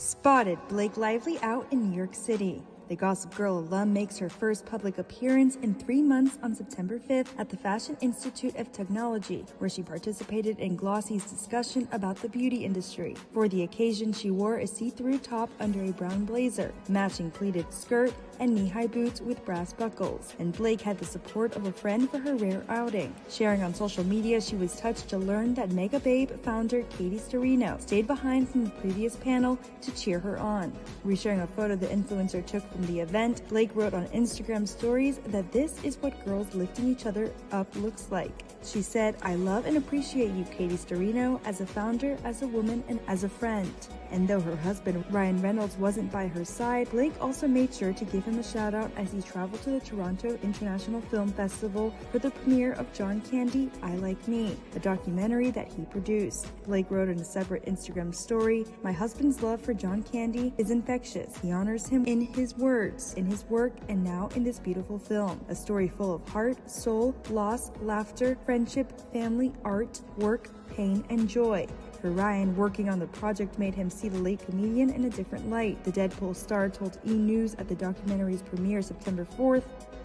Spotted Blake Lively out in New York City. The Gossip Girl alum makes her first public appearance in 3 months on September 5th at the Fashion Institute of Technology, where she participated in Glossy's discussion about the beauty industry. For the occasion, she wore a see-through top under a brown blazer, matching pleated skirt, and knee-high boots with brass buckles, and Blake had the support of a friend for her rare outing. Sharing on social media, she was touched to learn that Megababe founder Katie Sturino stayed behind from the previous panel to cheer her on. Resharing a photo the influencer took from the event, Blake wrote on Instagram stories that this is what girls lifting each other up looks like. She said, "I love and appreciate you, Katie Sturino, as a founder, as a woman, and as a friend." And though her husband, Reynolds, wasn't by her side, Blake also made sure to give him a shout out as he traveled to the Toronto International Film Festival for the premiere of John Candy, I Like Me, a documentary that he produced. Blake wrote in a separate Instagram story, "My husband's love for John Candy is infectious. He honors him in his words, in his work, and now in this beautiful film. A story full of heart, soul, loss, laughter, friendship, family, art, work, pain, and joy." For Ryan, working on the project made him see the late comedian in a different light. The Deadpool star told E! News at the documentary's premiere September 4th,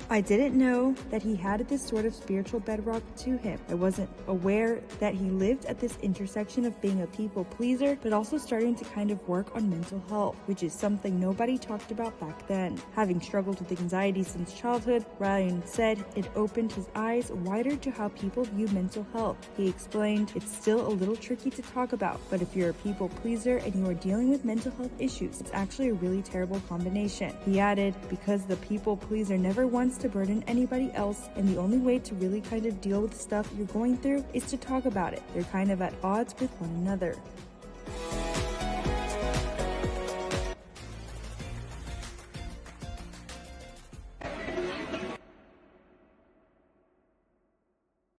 "I didn't know that he had this sort of spiritual bedrock to him. I wasn't aware that he lived at this intersection of being a people pleaser, but also starting to kind of work on mental health, which is something nobody talked about back then." Having struggled with anxiety since childhood, Ryan said it opened his eyes wider to how people view mental health. He explained, "It's still a little tricky to talk about, but if you're a people pleaser and you are dealing with mental health issues, it's actually a really terrible combination." He added, "Because the people pleaser never wants to burden anybody else, and the only way to really kind of deal with stuff you're going through is to talk about it. They're kind of at odds with one another."